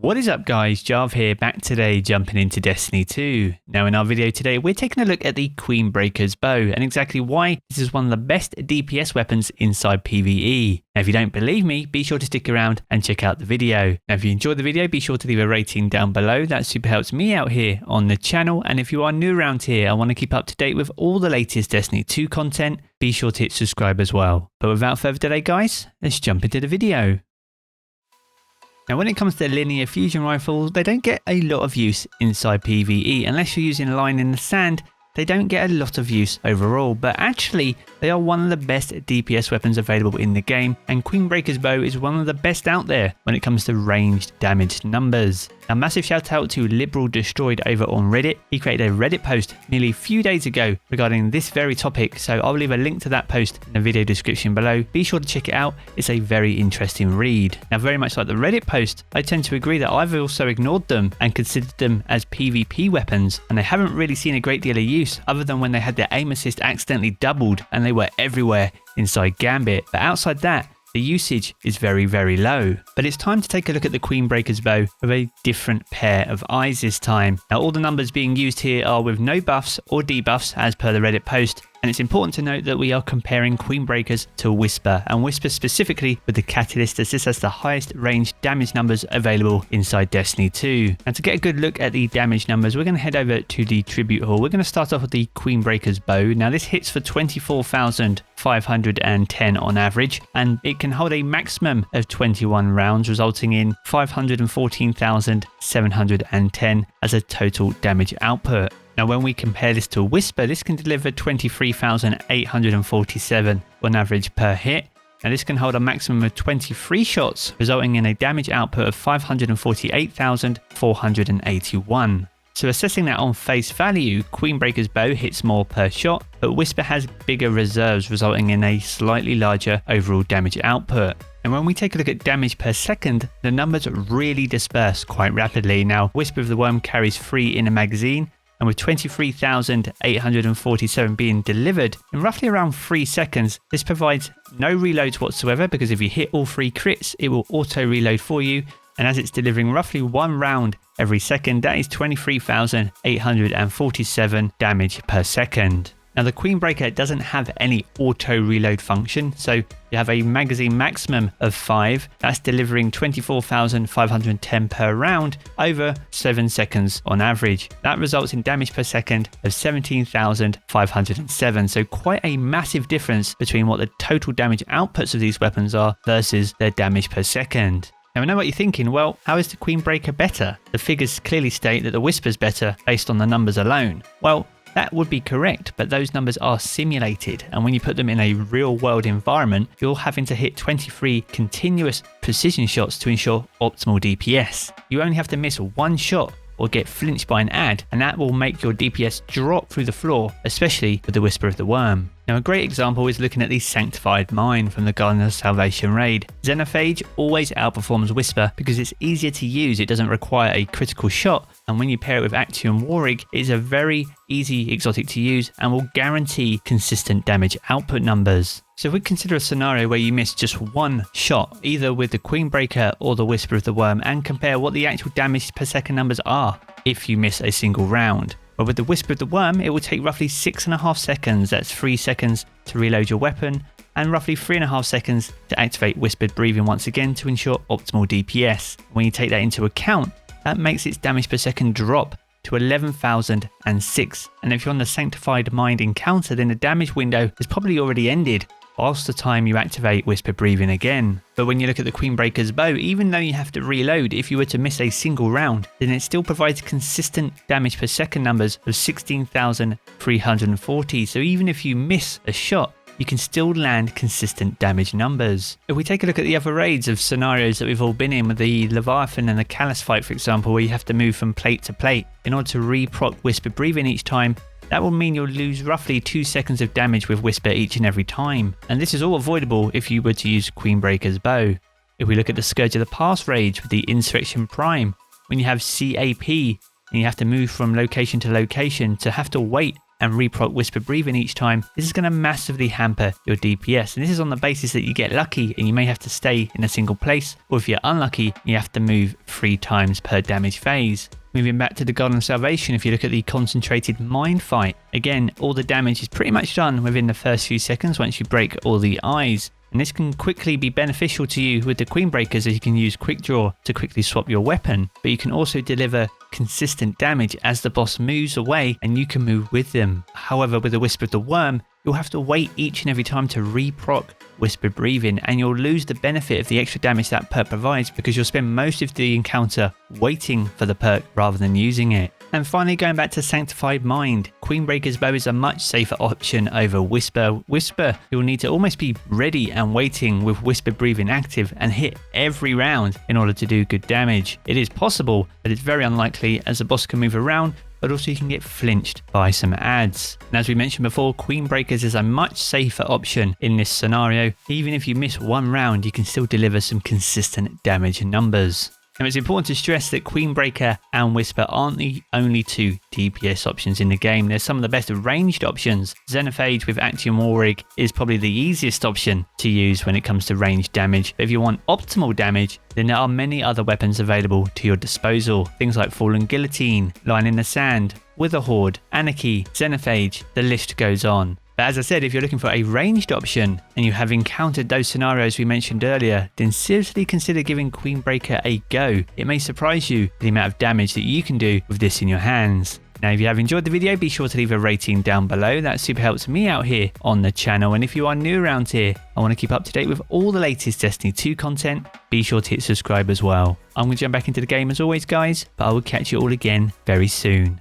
What is up guys, Jarv here, back today jumping into Destiny 2. Now in our video today we're taking a look at the Queenbreakers bow and exactly why this is one of the best DPS weapons inside PvE. Now if you don't believe me, be sure to stick around and check out the video. Now if you enjoyed the video, be sure to leave a rating down below, that super helps me out here on the channel, and if you are new around here and want to keep up to date with all the latest Destiny 2 content, be sure to hit subscribe as well. But without further delay guys, let's jump into the video. Now when it comes to linear fusion rifles, they don't get a lot of use inside PvE. Unless you're using line in the sand, they don't get a lot of use overall, but actually they are one of the best DPS weapons available in the game, and Queenbreaker's bow is one of the best out there when it comes to ranged damage numbers. A massive shout out to Liberal Destroyed over on Reddit. He created a Reddit post nearly a few days ago regarding this very topic, so I'll leave a link to that post in the video description below. Be sure to check it out, it's a very interesting read. Now very much like the Reddit post, I tend to agree that I've also ignored them and considered them as PvP weapons, and they haven't really seen a great deal of use other than when they had their aim assist accidentally doubled and they were everywhere inside Gambit. But outside that, the usage is very low. But it's time to take a look at the Queenbreaker's bow with a different pair of eyes this time. Now all the numbers being used here are with no buffs or debuffs as per the Reddit post. And it's important to note that we are comparing Queenbreakers to Whisper, and Whisper specifically with the Catalyst, as this has the highest range damage numbers available inside Destiny 2. And to get a good look at the damage numbers, we're going to head over to the Tribute Hall. We're going to start off with the Queenbreakers bow. Now this hits for 24,510 on average, and it can hold a maximum of 21 rounds, resulting in 514,710 as a total damage output. Now when we compare this to Whisper, this can deliver 23,847 on average per hit. Now this can hold a maximum of 23 shots, resulting in a damage output of 548,481. So assessing that on face value, Queenbreaker's bow hits more per shot, but Whisper has bigger reserves, resulting in a slightly larger overall damage output. And when we take a look at damage per second, the numbers really disperse quite rapidly. Now Whisper of the Worm carries 3 in a magazine, and with 23,847 being delivered in roughly around 3 seconds, this provides no reloads whatsoever, because if you hit all 3 crits, it will auto reload for you. And as it's delivering roughly 1 round every second, that is 23,847 damage per second. Now the Queenbreaker doesn't have any auto reload function, so you have a magazine maximum of 5, that's delivering 24,510 per round over 7 seconds on average. That results in damage per second of 17,507, so quite a massive difference between what the total damage outputs of these weapons are versus their damage per second. Now I know what you're thinking, well, how is the Queenbreaker better? The figures clearly state that the Whisper's better based on the numbers alone. Well, that would be correct, but those numbers are simulated, and when you put them in a real world environment, you're having to hit 23 continuous precision shots to ensure optimal DPS. You only have to miss 1 shot or get flinched by an ad, and that will make your DPS drop through the floor, especially with the Whisper of the Worm. Now a great example is looking at the Sanctified Mine from the Garden of Salvation raid. Xenophage always outperforms Whisper because it's easier to use, it doesn't require a critical shot, and when you pair it with Action Warrig, it is a very easy exotic to use and will guarantee consistent damage output numbers. So if we consider a scenario where you miss just 1 shot, either with the Queenbreaker or the Whisper of the Worm, and compare what the actual damage per second numbers are if you miss a single round. But with the Whisper of the Worm, it will take roughly 6.5 seconds, that's 3 seconds to reload your weapon, and roughly 3.5 seconds to activate Whispered Breathing once again to ensure optimal DPS. When you take that into account, that makes its damage per second drop to 11,006. And if you're on the Sanctified Mind encounter, then the damage window has probably already ended whilst the time you activate Whisper Breathing again. But when you look at the Queenbreaker's bow, even though you have to reload if you were to miss a single round, then it still provides consistent damage per second numbers of 16,340. So even if you miss a shot, you can still land consistent damage numbers. If we take a look at the other raids of scenarios that we've all been in, with the Leviathan and the Callus fight for example, where you have to move from plate to plate in order to re-proc Whisper Breathing each time, that will mean you'll lose roughly 2 seconds of damage with Whisper each and every time. And this is all avoidable if you were to use Queenbreaker's bow. If we look at the Scourge of the Past rage with the Insurrection Prime, when you have CAP and you have to move from location to location, to have to wait and reproc Whispered Breathing each time, this is going to massively hamper your DPS. And this is on the basis that you get lucky and you may have to stay in a single place, or if you're unlucky, you have to move 3 times per damage phase. Moving back to the Garden of Salvation, if you look at the concentrated mind fight, again, all the damage is pretty much done within the first few seconds once you break all the eyes. And this can quickly be beneficial to you with the Queenbreakers, as you can use Quick Draw to quickly swap your weapon, but you can also deliver consistent damage as the boss moves away and you can move with them. However, with the Whisper of the Worm, you'll have to wait each and every time to reproc Whispered Breathing, and you'll lose the benefit of the extra damage that perk provides because you'll spend most of the encounter waiting for the perk rather than using it. And finally, going back to Sanctified Mind, Queenbreaker's bow is a much safer option over Whisper. Whisper, you'll need to almost be ready and waiting with Whispered Breathing active and hit every round in order to do good damage. It is possible, but it's very unlikely as the boss can move around, but also you can get flinched by some adds. And as we mentioned before, Queenbreakers is a much safer option in this scenario. Even if you miss one round, you can still deliver some consistent damage numbers. Now, it's important to stress that Queenbreaker and Whisper aren't the only 2 DPS options in the game. There's some of the best ranged options. Xenophage with Actium Warrig is probably the easiest option to use when it comes to ranged damage. But if you want optimal damage, then there are many other weapons available to your disposal. Things like Fallen Guillotine, Line in the Sand, Witherhoard, Anarchy, Xenophage, the list goes on. But as I said, if you're looking for a ranged option and you have encountered those scenarios we mentioned earlier, then seriously consider giving Queenbreaker a go. It may surprise you the amount of damage that you can do with this in your hands. Now, if you have enjoyed the video, be sure to leave a rating down below. That super helps me out here on the channel. And if you are new around here, I want to keep up to date with all the latest Destiny 2 content, be sure to hit subscribe as well. I'm going to jump back into the game as always, guys, but I will catch you all again very soon.